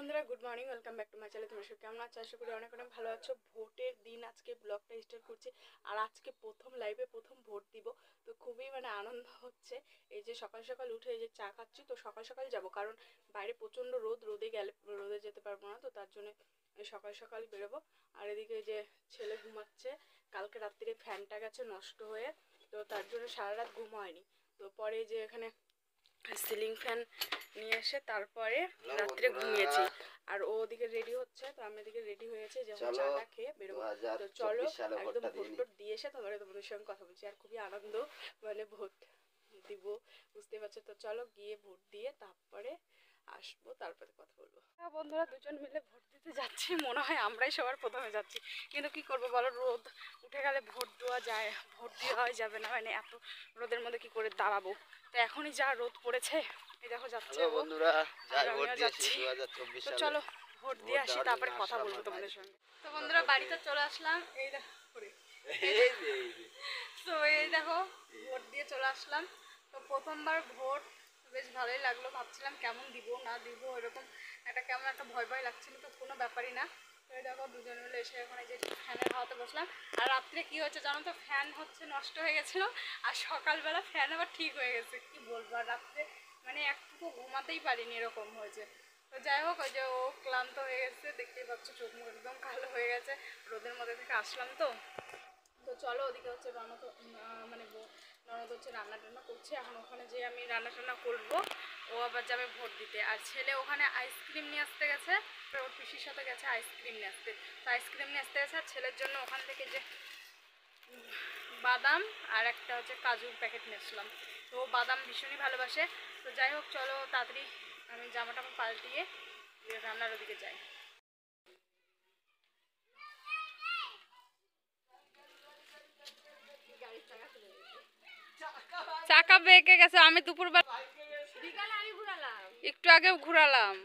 বন্ধুরা good morning, welcome back to my channel. তোমরা সব কেমন আছো? আশা করি অনেক অনেক ভালো আছো। ভোটের দিন আজকে ব্লগটা স্টার্ট করছি, আর আজকে প্রথম লাইভে প্রথম ভোট দিব। তো খুবই আনন্দ হচ্ছে। এই যে সকাল সকাল উঠে এই যে চা খাচ্ছি, তো সকাল সকাল যাব, কারণ বাইরে প্রচণ্ড রোদে গেলে রোদে যেতে পারবো না, তো তার জন্য সকাল সকাল বেরোবো। আর এদিকে যে ছেলে ঘুমাচ্ছে, কালকে রাত্রিরে ফ্যানটা গেছে নষ্ট হয়ে, তো তার জন্য সারা রাত ঘুম হয়নি। তো পরে যে এখানে সিলিং ফ্যান নিয়ে এসে তারপরে রাত্রে ঘুমিয়েছি। আর ও ওদিকে রেডি হচ্ছে, তো আমি এদিকে রেডি হয়েছে যে চাটা খেয়ে বেরোবো। তো চলো একদম ভোট দিয়ে এসে তোমাদের সঙ্গে কথা বলছি। আর খুবই আনন্দ, ভোট দিব, বুঝতে পারছো। তো চলো গিয়ে ভোট দিয়ে তারপরে আসবো, তারপরে কথা বলবো। বন্ধুরা দুজন মিলে ভোট দিতে যাচ্ছি, মনে হয় আমরাই সবার প্রথমে যাচ্ছি, কিন্তু কি করবো বলো, রোদ উঠে গেলে ভোট দেওয়া যায়, ভোট দেওয়া যাবে না, এত রোদের মধ্যে কি করে দাঁড়াবো। তো এখনই যা রোদ পড়েছে, এই দেখো যাচ্ছে বন্ধুরা, আমিও যাচ্ছি। তো চলো ভোট দিয়ে আসি, তারপরে কথা বলবো তোমাদের সঙ্গে। তো বন্ধুরা বাড়িতে চলে আসলাম, এই দেখো তো এই দেখো ভোট দিয়ে চলে আসলাম। তো প্রথমবার ভোট, বেশ ভালোই লাগলো। ভাবছিলাম কেমন দিব না দিব, এরকম কেমন একটা ভয় ভয় লাগছিল, তো কোনো ব্যাপারই না। তো এই দেখো দুজন মিলে এসে এখন এই যে ফ্যানের হাওয়াতে বসলাম। আর রাত্রে কি হয়েছে জানো তো, ফ্যান নষ্ট হয়ে গেছিলো, আর সকালবেলা ফ্যান আবার ঠিক হয়ে গেছে। কি বলবো, আর রাত্রে একটুকু ঘুমাতেই পারিনি, এরকম হয়েছে। তো যাই হোক, ওই যে ও ক্লান্ত হয়ে গেছে, দেখতেই পাচ্ছ চোখ মুখ একদম কালো হয়ে গেছে, রোদের মধ্যে থেকে আসলাম। তো চলো ওদিকে হচ্ছে ননদ হচ্ছে রান্না টান্না করছে। এখন ওখানে যে আমি রান্না টান্না করবো, ও আবার যাবে ভোট দিতে। আর ছেলে ওখানে আইসক্রিম নিয়ে আসতে গেছে, ওর পিসির সাথে গেছে আইসক্রিম নিয়ে আসতে। তো আইসক্রিম নিয়ে আসতে গেছে, আর ছেলের জন্য ওখান থেকে যে বাদাম আর একটা হচ্ছে কাজুর প্যাকেট নিয়েছিলাম। তো বাদাম ভীষণই ভালোবাসে। তো যাই হোক চলো তাড়াতাড়ি আমি জামা টামা পাল্টিয়ে রান্নার ওদিকে যাই। চাকা বেঁকে গেছে, আমি দুপুরবেলা একটু আগেও ঘুরালাম।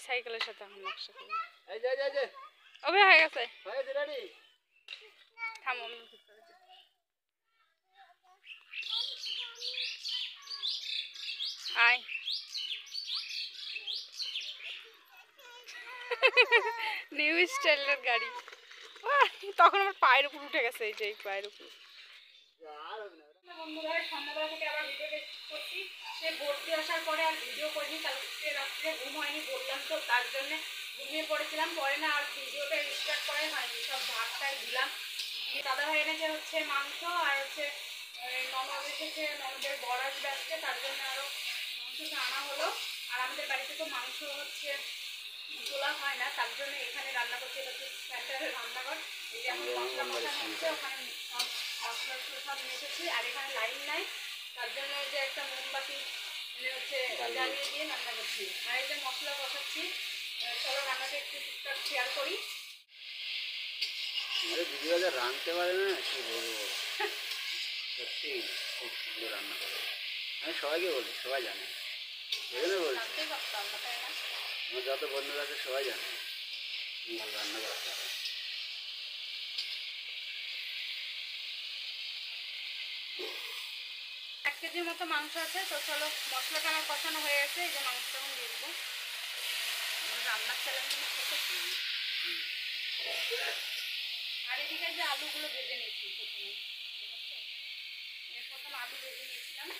সাইকেলের সাথে এখন নকশা করে ওবে হয়ে গেছে, থামো আয়। নিউ স্টাইলের গাড়ি, তখন আমার পায়ের উপর উঠে গেছে, এই যে এই পায়ের উপর। বন্ধুরা সন্ধ্যাবেলা থেকে আবার ভিডিও করছি, সে ভোট দিয়ে আসার পরে আর ভিডিও করিনি, কালকে রাত্রে ঘুম হয়নি বললাম, তো তার জন্য ঘুমিয়ে পড়েছিলাম। পরে না আর ভিডিওটা স্টার্ট করে হয়নি, সব ভাতটাই দিলাম। দাদা ভাই এনেছে হচ্ছে মাংস, আর হচ্ছে ননদ এসেছে, ননদের বর আসবে আজকে, তার জন্য আরও মাংসটা আনা হলো। আর আমাদের বাড়িতে তো মাংস হচ্ছে তোলা হয় না, তার জন্য এখানে রান্না করছে। এটা হচ্ছে সেন্টারের রান্নাঘর। এই যে এখন মশলা কষানো হচ্ছে, ওখানে মশলা সব নিয়ে এসেছি। আর এখানে লাইন নাই, তার জন্য যে একটা মোমবাতি হচ্ছে জ্বালিয়ে দিয়ে রান্না করছি। আর এই যে মশলা কষাচ্ছি। চলো রান্নাটা একটু টুকটাক শেয়ার করি। ভিডিও রাঁধতে পারে না, কি বলবো, সত্যি খুব সুন্দর রান্না করে। আমি সবাইকে বলি, সবাই জানে, এখানে বলছি আমার যত বন্ধুরা আছে সবাই জানে ভালো রান্না করতে হবে। 1 কেজির মতো মাংস আছে। তো চলো মশলাটা আমার কষানো হয়ে গেছে, এই যে মাংসটা এখন দিয়ে দেবো। রান্নার চ্যালেঞ্জ খেতে। আর এদিকে যে আলুগুলো ভেজে নিয়েছি, প্রথমে আলু ভেজে নিয়েছিলাম।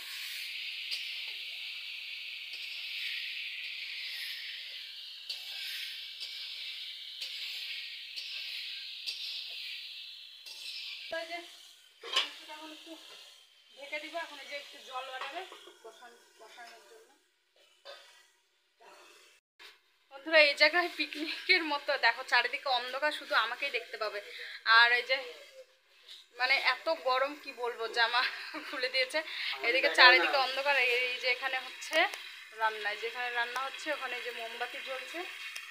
মাংসটা এখন একটু ঢেকে দিব, এখন এই যে একটু জল বাড়াবে কষানোর জন্য। বন্ধুরা এই জায়গায় পিকনিকের মতো, দেখো চারিদিকে অন্ধকার, শুধু আমাকেই দেখতে পাবে। আর এই যে এত গরম কি বলবো, জামা খুলে দিয়েছে। এদিকে চারিদিকে অন্ধকার। এই যে এখানে হচ্ছে রান্না, যেখানে রান্না হচ্ছে ওখানে যে মোমবাতি জ্বলছে।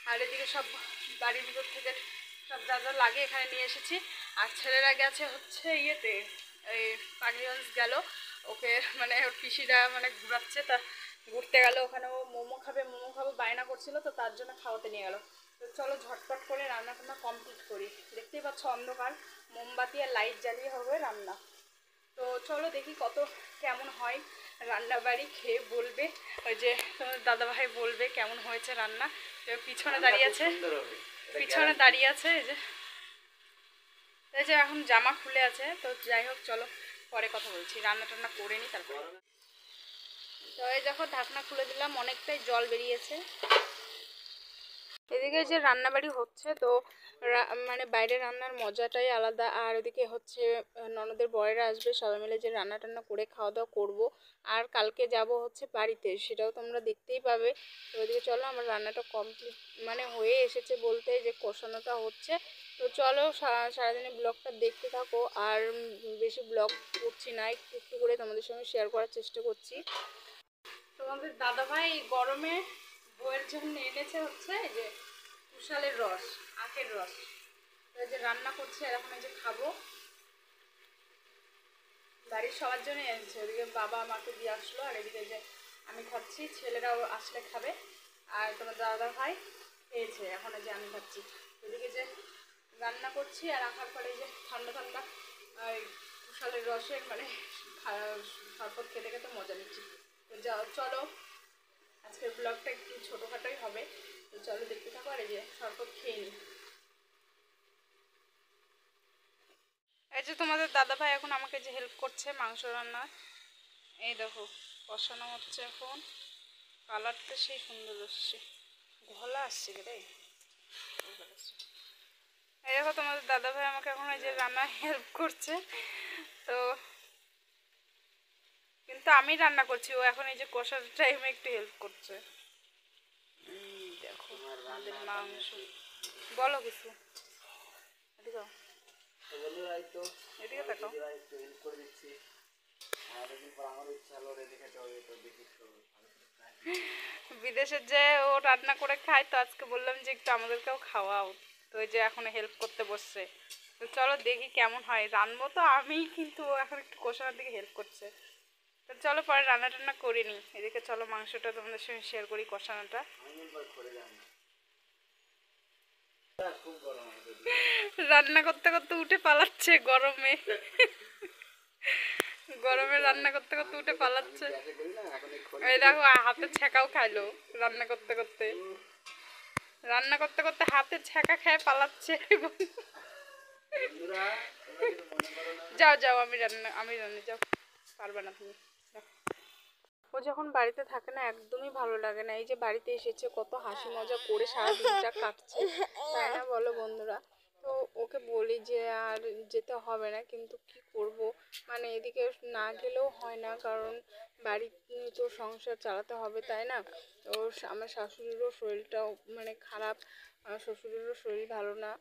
আর এদিকে সব বাড়ির ভিতর থেকে সব যা যা লাগে এখানে নিয়ে এসেছি। আর ছেলেরা গেছে হচ্ছে ইয়েতে, এই পাগলিগঞ্জ গেল, ওকে ওর পিসিরা ঘুরাচ্ছে, তা ঘুরতে গেল। ওখানে ও মোমো খাবে বায়না করছিল, তো তার জন্য খাওয়াতে নিয়ে গেল। তো চলো ঝটপট করে রান্না টান্না কমপ্লিট করি। দেখতেই পাচ্ছ অন্ধকার, মোমবাতি আর লাইট জ্বালিয়ে হবে রান্না। তো চলো দেখি কত কেমন হয় রান্না বাড়ি, খেয়ে বলবে, ওই যে তোমার দাদাভাই বলবে কেমন হয়েছে রান্না। তো পিছনে দাঁড়িয়ে আছে, পিছনে দাঁড়িয়ে আছে এই যে এখন জামা খুলে আছে। তো যাই হোক চলো পরে কথা বলছি, রান্না টান্না করে নিই তারপর। তো এই যখন ঢাকনা খুলে দিলাম অনেকটাই জল বেরিয়েছে। এদিকে যে রান্নাবাড়ি হচ্ছে, তো মানে বাইরে রান্নার মজাটাই আলাদা। আর ওদিকে হচ্ছে ননদের বরেরা আসবে, সবাই মিলে যে রান্না টান্না করে খাওয়া দাওয়া করবো। আর কালকে যাব হচ্ছে বাড়িতে, সেটাও তোমরা দেখতেই পাবে। তো ওদিকে চলো, আমার রান্নাটা কমপ্লিট মানে হয়ে এসেছে বলতে, যে কষানোটা হচ্ছে। তো চলো সারাদিনের ব্লগটা দেখতে থাকো। আর বেশি ব্লগ করছি না, একটু একটু করে তোমাদের সঙ্গে শেয়ার করার চেষ্টা করছি। তোমাদের দাদাভাই গরমে বউয়ের জন্য এনেছে হচ্ছে এই যে কুশালের রস, আখের রস। তো এই যে রান্না করছি, আর এখন এই যে খাবো। বাড়ির সবার জন্য এনেছে, ওদিকে বাবা আমাকে দিয়ে আসলো, আর এদিকে যে আমি খাচ্ছি, ছেলেরাও আসলে খাবে। আর তোমার দাদা ভাই খেয়েছে, এখন এই যে আমি খাচ্ছি। ওদিকে যে রান্না করছি, আর রাখার পরে যে ঠান্ডা ঠান্ডা কুশালের রসের মানে শরবত খেতে খেতে মজা নিচ্ছি। তো চলো আজকের ব্লগটা একটু ছোটোখাটোই হবে। তো চলো দেখতে থাকো, আর এই যে শরবত খেয়ে নিই। এই যে তোমাদের দাদাভাই এখন আমাকে যে হেল্প করছে মাংস রান্না। এই দেখো কষানো হচ্ছে এখন, কালারটা সেই সুন্দর আসছে, ঘোলা আসছে রে। এই দেখো তোমাদের দাদাভাই আমাকে এখন এই যে রান্না হেল্প করছে। তো কিন্তু আমি রান্না করছি, ও এখন এই যে কষার টাইমে একটু হেল্প করছে। দেখো আমাদের মাংস, বলো কিছু, এদিকে এদিকে দেখো। বিদেশের যে ও রান্না করে খায়, তো আজকে বললাম যে একটু আমাদেরকেও খাওয়াও। তো ওই যে এখন হেল্প করতে বসছে। তো চলো দেখি কেমন হয়, রান্নাবো তো আমি, কিন্তু ও এখন একটু কষানোর দিকে হেল্প করছে। তো চলো পরে রান্না টান্না করে নিই। এদিকে চলো মাংসটা তোমাদের সঙ্গে শেয়ার করি, কষানোটা। রান্না করতে করতে উঠে পালাচ্ছে গরমে, গরমে রান্না করতে করতে উঠে পালাচ্ছে। এই দেখো হাতে ছ্যাঁকাও খাইলো রান্না করতে করতে, রান্না করতে করতে হাতে ছ্যাঁকা খেয়ে পালাচ্ছে। যাও যাও, আমি রান্না যাও, পারবে না তুমি। ও যখন বাড়িতে থাকে না একদমই ভালো লাগে না। এই যে বাড়িতে এসেছে, কত হাসি মজা করে সারাদিনটা কাটছে, তাই না বলো বন্ধুরা? তো ওকে বলি যে আর যেতে হবে না, কিন্তু কি করব, মানে এদিকে না গেলেও হয় না, কারণ বাড়ি তো সংসার চালাতে হবে, তাই না? তো আমার শাশুড়িরও শরীরটাও মানে খারাপ, আমার শ্বশুরেরও শরীর ভালো না।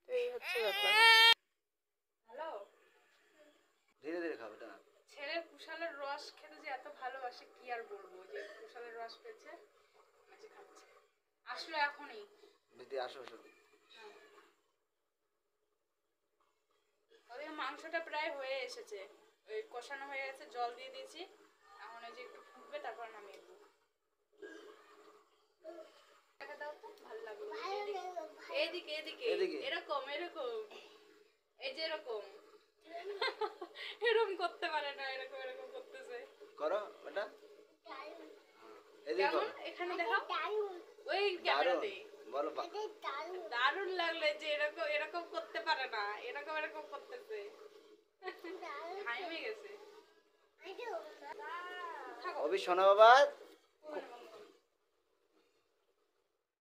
তো এই হচ্ছে ব্যাপার। হ্যালো, ধীরে ধীরে খাবে না। ছেলে কুশালের রস খেতে যে এত ভালোবাসে, কি আর বলবো, যে কুশালের রস পেয়েছে মাঝে খাচ্ছে। আসলো এখনই, দিদি আসো। ওদিকে মাংসটা প্রায় হয়ে এসেছে, ওই কষানো হয়ে গেছে, জল দিয়ে দিয়েছি। এখন এই যে একটু ফুটবে, তারপর নামিয়ে দেবো। দেখা দাও তো, ভালো লাগলো। এদিকে এদিকে এরকম এরকম, এই যে এরকম, এরকম করতে পারে না, এরকম এরকম করতেছে। করো ওটা, কেমন এখানে দেখাও, ওই ক্যামেরাতে বলো। দারুণ লাগলো, যে এরকম এরকম করতে পারে না, এরকম এরকম করতেছে, ঘামে গেছে। অভি শোনো বাবা,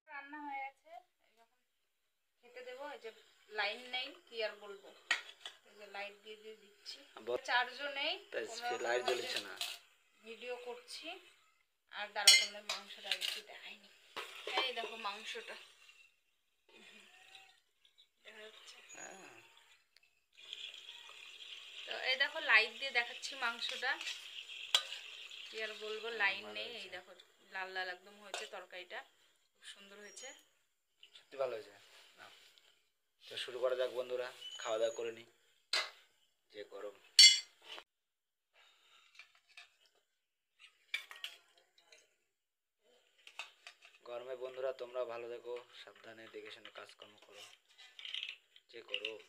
রান্না হয়ে গেছে, যখন খেতে দেবো। এই যে লাইন নেই, কি আর বলবো, এই যে লাইট দিয়ে দিয়ে দিচ্ছি। চারজনেই লাইট জ্বলছে না, ভিডিও করছি। আর দাঁড়াও, তোমাদের মাংসটা একটু দেখাইনি। এই দেখো মাংসটা দেখা যাচ্ছে। তো এই দেখো লাইট দিয়ে দেখাচ্ছি মাংসটা, কি আর বলবো, লাইন নেই। এই দেখো লাল লাল একদম হয়েছে, তরকারিটা খুব সুন্দর হয়েছে, সত্যি ভালো হয়েছে। তো শুরু করা যাক বন্ধুরা, খাওয়া দাওয়া করে নি, যে গরম। গরমে বন্ধুরা তোমরা ভালো দেখো, সাবধানে দেখে শুনে কাজকর্ম করো, যে গরম।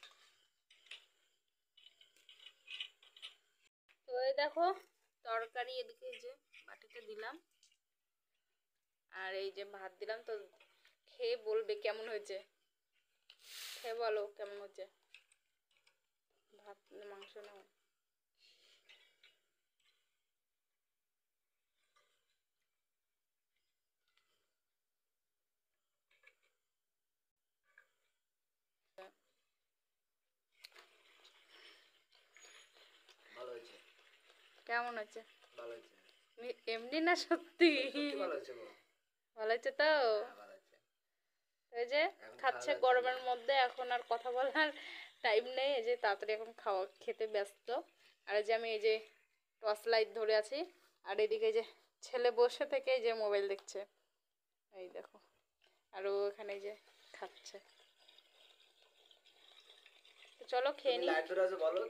এই দেখো তরকারি এদিকে এই যে বাটিতে দিলাম, আর এই যে ভাত দিলাম। তো খেয়ে বলবে কেমন হয়েছে, খেয়ে বলো কেমন হয়েছে। ভাত মাংস নাও। ভালো হয়েছে। কেমন হয়েছে? ভালো হয়েছে। এমনি না সত্যি? সত্যি ভালো হয়েছে গো। ভালো হয়েছে তো? হ্যাঁ, ভালো হয়েছে। এই যে এখন খাচ্ছে খাওয়া গরমের যাচ্ছে না। মধ্যে, এখন আর কথা বলার টাইম নেই। এই যে তাড়াতাড়ি এখন খাওয়া খেতে ব্যস্ত। আর এই যে আমি এই যে টর্চ লাইট ধরে আছি, আর এদিকে এই যে ছেলে বসে থেকে এই যে মোবাইল দেখছে, এই দেখো। আর ও এখানে এই যে খাচ্ছে। তো চলো খেয়ে তুমি নিই। লাইট ধরে আছো বলো।